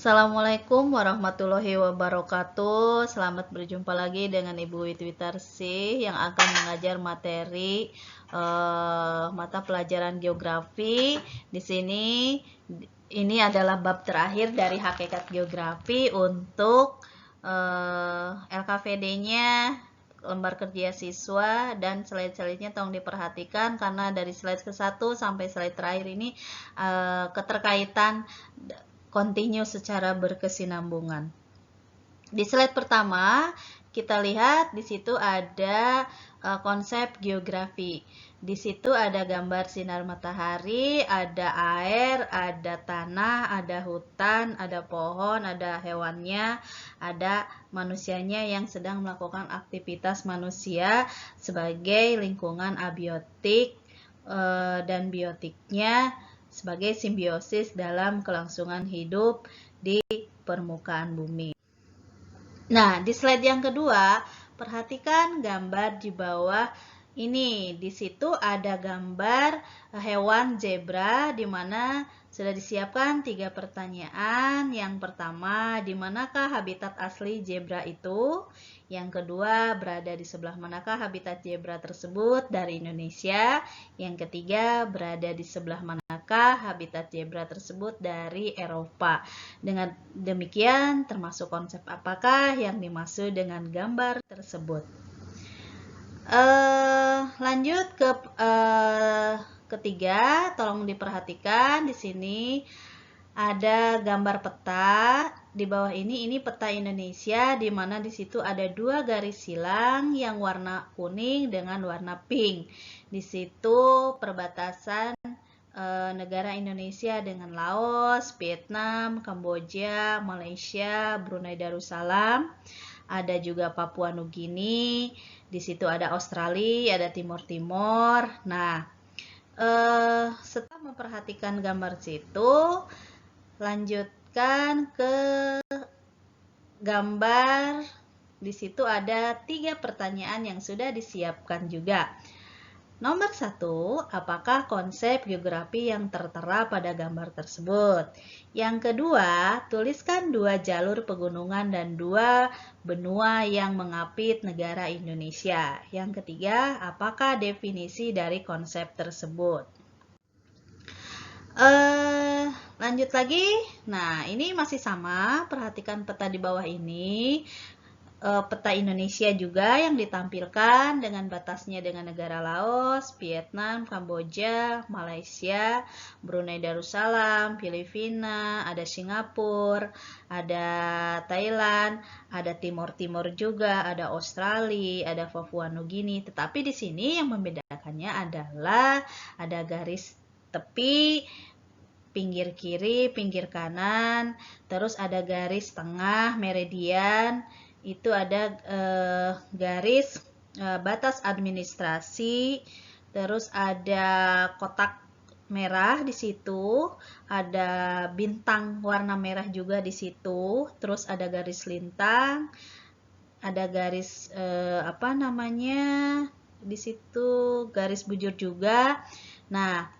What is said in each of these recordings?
Assalamualaikum warahmatullahi wabarakatuh. Selamat berjumpa lagi dengan Ibu Witwitarsi yang akan mengajar materi mata pelajaran geografi. Di sini ini adalah bab terakhir dari hakikat geografi untuk LKVD-nya, lembar kerja siswa, dan slide-slide-nya tolong diperhatikan karena dari slide ke-1 sampai slide terakhir ini keterkaitan kontinu secara berkesinambungan. Di slide pertama kita lihat di situ ada konsep geografi. Di situ ada gambar sinar matahari, ada air, ada tanah, ada hutan, ada pohon, ada hewannya, ada manusianya yang sedang melakukan aktivitas manusia sebagai lingkungan abiotik dan biotiknya sebagai simbiosis dalam kelangsungan hidup di permukaan bumi. Nah, di slide yang kedua, perhatikan gambar di bawah ini. Di situ ada gambar hewan zebra di mana sudah disiapkan 3 pertanyaan. Yang pertama, di manakah habitat asli zebra itu? Yang kedua, berada di sebelah manakah habitat zebra tersebut dari Indonesia? Yang ketiga, berada di sebelah manakah habitat zebra tersebut dari Eropa? Dengan demikian, termasuk konsep apakah yang dimaksud dengan gambar tersebut? Lanjut ke ketiga, tolong diperhatikan di sini ada gambar peta. Di bawah ini peta Indonesia, di mana di situ ada 2 garis silang yang warna kuning dengan warna pink. Di situ perbatasan negara Indonesia dengan Laos, Vietnam, Kamboja, Malaysia, Brunei Darussalam. Ada juga Papua Nugini. Di situ ada Australia, ada Timor Timur. Nah, setelah memperhatikan gambar situ, lanjutkan ke gambar. Di situ ada 3 pertanyaan yang sudah disiapkan juga. Nomor 1, apakah konsep geografi yang tertera pada gambar tersebut? Yang kedua, tuliskan 2 jalur pegunungan dan 2 benua yang mengapit negara Indonesia. Yang ketiga, apakah definisi dari konsep tersebut? Lanjut lagi. Nah, ini masih sama. Perhatikan peta di bawah ini. Peta Indonesia juga yang ditampilkan dengan batasnya dengan negara Laos, Vietnam, Kamboja, Malaysia, Brunei Darussalam, Filipina, ada Singapura, ada Thailand, ada Timor Timur juga, ada Australia, ada Papua Nugini. Tetapi di sini yang membedakannya adalah ada garis tepi, pinggir kiri, pinggir kanan, terus ada garis tengah, meridian, itu ada garis batas administrasi, terus ada kotak merah di situ, ada bintang warna merah juga di situ, terus ada garis lintang, ada garis di situ garis bujur juga. Nah,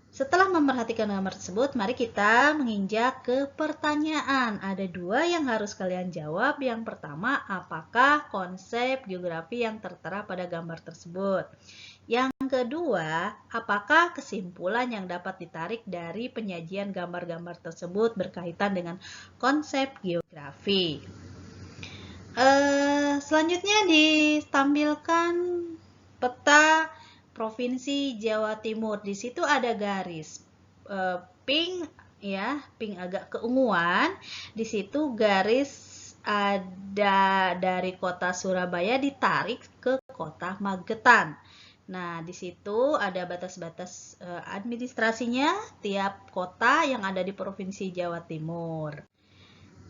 setelah memperhatikan gambar tersebut, mari kita menginjak ke pertanyaan. Ada 2 yang harus kalian jawab. Yang pertama, apakah konsep geografi yang tertera pada gambar tersebut? Yang kedua, apakah kesimpulan yang dapat ditarik dari penyajian gambar-gambar tersebut berkaitan dengan konsep geografi? Selanjutnya ditampilkan peta Provinsi Jawa Timur. Di situ ada garis pink ya, pink agak keunguan. Di situ garis ada dari kota Surabaya ditarik ke kota Magetan. Nah, di situ ada batas-batas administrasinya tiap kota yang ada di Provinsi Jawa Timur.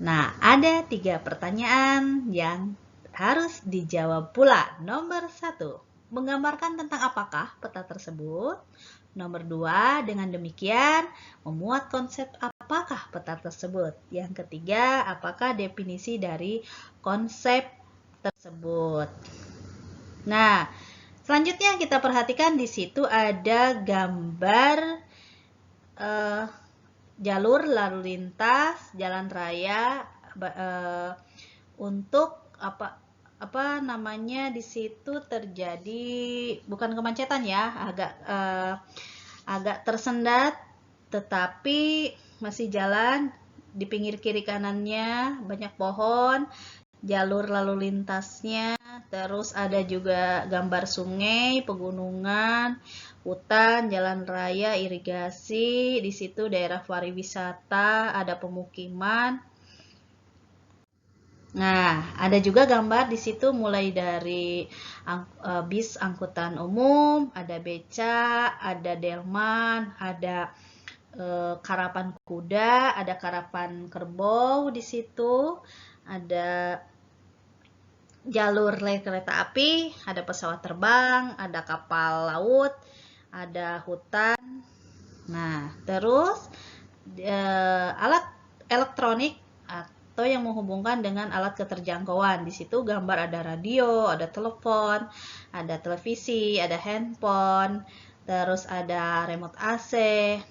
Nah, ada 3 pertanyaan yang harus dijawab pula. Nomor 1. Menggambarkan tentang apakah peta tersebut? Nomor 2, dengan demikian memuat konsep apakah peta tersebut? Yang ketiga, apakah definisi dari konsep tersebut? Nah, selanjutnya kita perhatikan di situ ada gambar jalur lalu lintas jalan raya untuk apa namanya, di situ terjadi bukan kemacetan ya, agak tersendat, tetapi masih jalan. Di pinggir kiri kanannya banyak pohon, jalur lalu lintasnya, terus ada juga gambar sungai, pegunungan, hutan, jalan raya, irigasi. Di situ daerah pariwisata, ada pemukiman. Nah, ada juga gambar di situ mulai dari bis angkutan umum, ada beca, ada delman, ada karapan kuda, ada karapan kerbau di situ, ada jalur rel kereta api, ada pesawat terbang, ada kapal laut, ada hutan. Nah, terus alat elektronik atau yang menghubungkan dengan alat keterjangkauan. Di situ gambar ada radio, ada telepon, ada televisi, ada handphone, terus ada remote AC,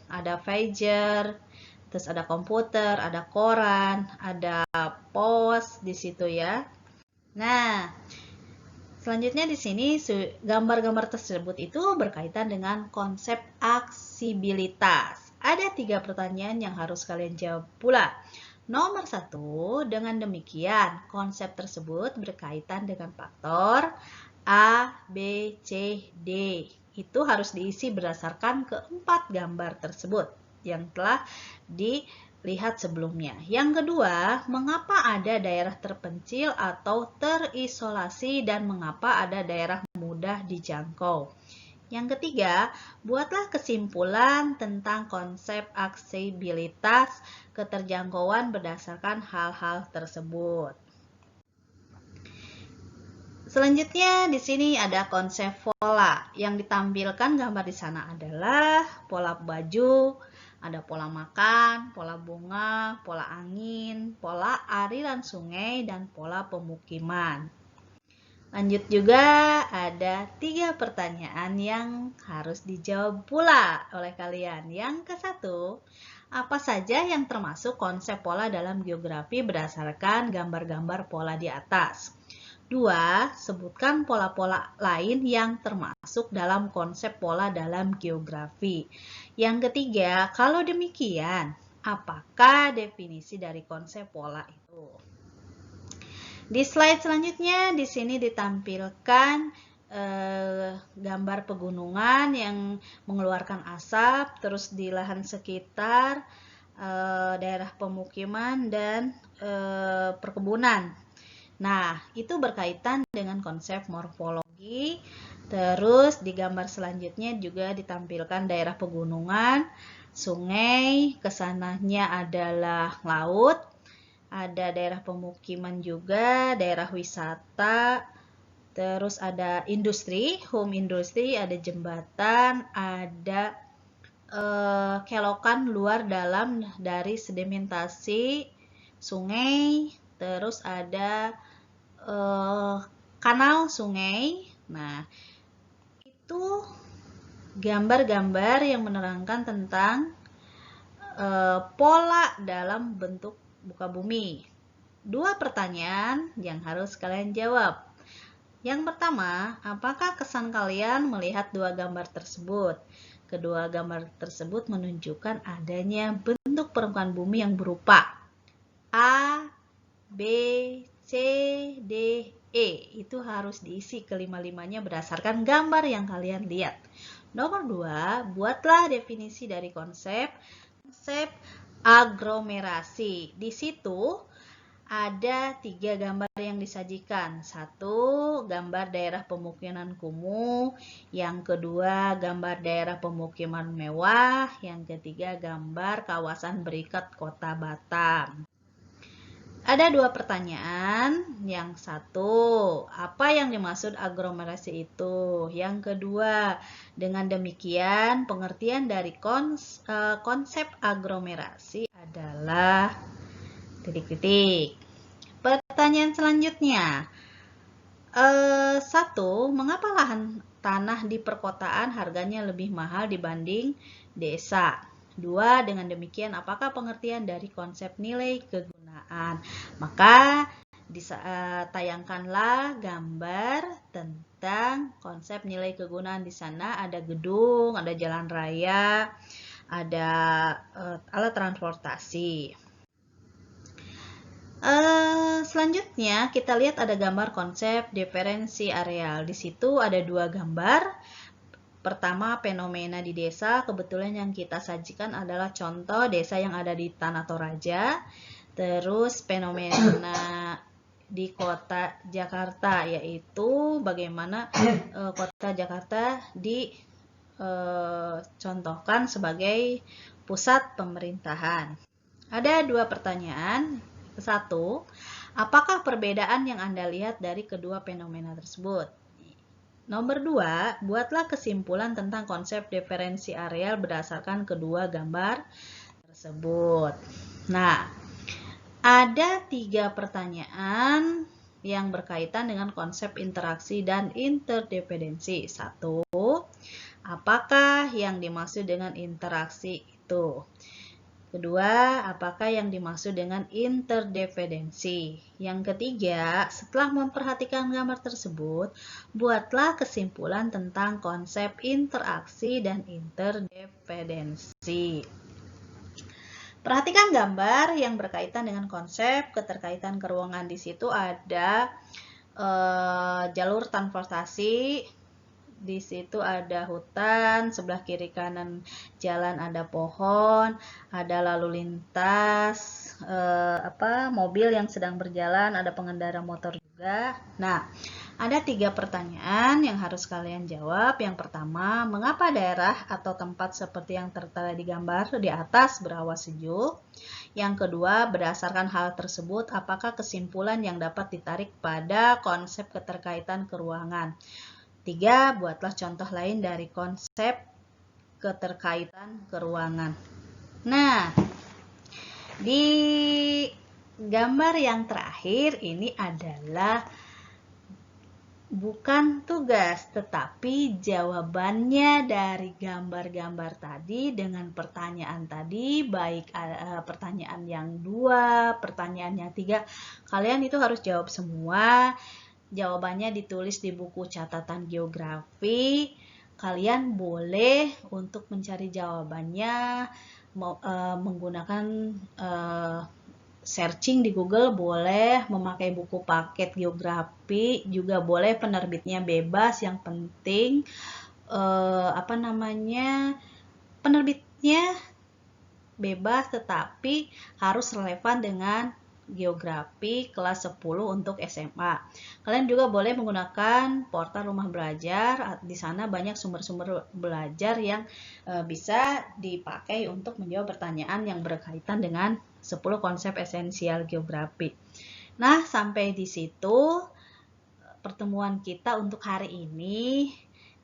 ada pager, terus ada komputer, ada koran, ada pos di situ ya. Nah, selanjutnya di sini gambar-gambar tersebut itu berkaitan dengan konsep aksibilitas. Ada 3 pertanyaan yang harus kalian jawab pula. Nomor 1, dengan demikian konsep tersebut berkaitan dengan faktor A, B, C, D. Itu harus diisi berdasarkan keempat gambar tersebut yang telah dilihat sebelumnya. Yang kedua, mengapa ada daerah terpencil atau terisolasi dan mengapa ada daerah mudah dijangkau. Yang ketiga, buatlah kesimpulan tentang konsep aksibilitas keterjangkauan berdasarkan hal-hal tersebut. Selanjutnya di sini ada konsep pola. Yang ditampilkan gambar di sana adalah pola baju, ada pola makan, pola bunga, pola angin, pola aliran sungai, dan pola pemukiman. Lanjut juga ada 3 pertanyaan yang harus dijawab pula oleh kalian. Yang ke-1, apa saja yang termasuk konsep pola dalam geografi berdasarkan gambar-gambar pola di atas? 2, sebutkan pola-pola lain yang termasuk dalam konsep pola dalam geografi. Yang ketiga, kalau demikian, apakah definisi dari konsep pola itu? Di slide selanjutnya, di sini ditampilkan gambar pegunungan yang mengeluarkan asap, terus di lahan sekitar, daerah pemukiman, dan perkebunan. Nah, itu berkaitan dengan konsep morfologi. Terus di gambar selanjutnya juga ditampilkan daerah pegunungan, sungai, kesananya adalah laut, ada daerah pemukiman juga, daerah wisata, terus ada industri, home industry, ada jembatan, ada kelokan luar dalam dari sedimentasi sungai, terus ada kanal sungai. Nah, itu gambar-gambar yang menerangkan tentang pola dalam bentuk muka bumi. 2 pertanyaan yang harus kalian jawab. Yang pertama, apakah kesan kalian melihat 2 gambar tersebut? Kedua gambar tersebut menunjukkan adanya bentuk permukaan bumi yang berupa A, B, C, D, E. Itu harus diisi kelima-limanya berdasarkan gambar yang kalian lihat. Nomor 2, buatlah definisi dari konsep aglomerasi. Di situ ada 3 gambar yang disajikan. 1, gambar daerah pemukiman kumuh. Yang kedua, gambar daerah pemukiman mewah. Yang ketiga, gambar kawasan berikat kota Batam. Ada 2 pertanyaan. Yang 1, apa yang dimaksud aglomerasi itu? Yang kedua, dengan demikian pengertian dari konsep aglomerasi adalah titik-titik. Pertanyaan selanjutnya. 1, mengapa lahan tanah di perkotaan harganya lebih mahal dibanding desa? 2. Dengan demikian, apakah pengertian dari konsep nilai kegunaan? Maka tayangkanlah gambar tentang konsep nilai kegunaan. Di sana ada gedung, ada jalan raya, ada alat transportasi. Selanjutnya kita lihat ada gambar konsep diferensi areal. Di situ ada 2 gambar. Pertama, fenomena di desa. Kebetulan yang kita sajikan adalah contoh desa yang ada di Tanah Toraja. Terus fenomena di kota Jakarta, yaitu bagaimana kota Jakarta dicontohkan sebagai pusat pemerintahan. Ada 2 pertanyaan. 1, apakah perbedaan yang Anda lihat dari kedua fenomena tersebut? Nomor 2, buatlah kesimpulan tentang konsep diferensi areal berdasarkan kedua gambar tersebut. Nah, ada 3 pertanyaan yang berkaitan dengan konsep interaksi dan interdependensi. 1, apakah yang dimaksud dengan interaksi itu? Kedua, apakah yang dimaksud dengan interdependensi? Yang ketiga, setelah memperhatikan gambar tersebut, buatlah kesimpulan tentang konsep interaksi dan interdependensi. Perhatikan gambar yang berkaitan dengan konsep keterkaitan keruangan. Di situ ada jalur transportasi. Di situ ada hutan, sebelah kiri kanan jalan ada pohon, ada lalu lintas, mobil yang sedang berjalan, ada pengendara motor juga. Nah, ada 3 pertanyaan yang harus kalian jawab. Yang pertama, mengapa daerah atau tempat seperti yang tertera di gambar di atas berhawa sejuk? Yang kedua, berdasarkan hal tersebut, apakah kesimpulan yang dapat ditarik pada konsep keterkaitan keruangan? 3. Buatlah contoh lain dari konsep keterkaitan keruangan. Nah, di gambar yang terakhir ini adalah bukan tugas, tetapi jawabannya dari gambar-gambar tadi dengan pertanyaan tadi, baik pertanyaan yang 2, pertanyaan yang 3, kalian itu harus jawab semua. Jawabannya ditulis di buku catatan geografi. Kalian boleh untuk mencari jawabannya menggunakan searching di Google, boleh memakai buku paket geografi, juga boleh penerbitnya bebas. Yang penting penerbitnya bebas tetapi harus relevan dengan geografi kelas 10 untuk SMA. Kalian juga boleh menggunakan portal Rumah Belajar. Di sana banyak sumber-sumber belajar yang bisa dipakai untuk menjawab pertanyaan yang berkaitan dengan 10 konsep esensial geografi. Nah, sampai di situ pertemuan kita untuk hari ini.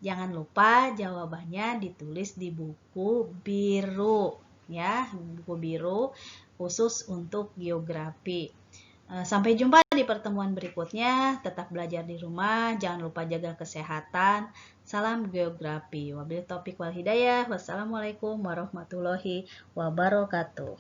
Jangan lupa jawabannya ditulis di buku biru, ya, buku biru khusus untuk geografi. Sampai jumpa di pertemuan berikutnya. Tetap belajar di rumah, jangan lupa jaga kesehatan. Salam geografi. Wabillahi taufiq wal hidayah. Wassalamualaikum warahmatullahi wabarakatuh.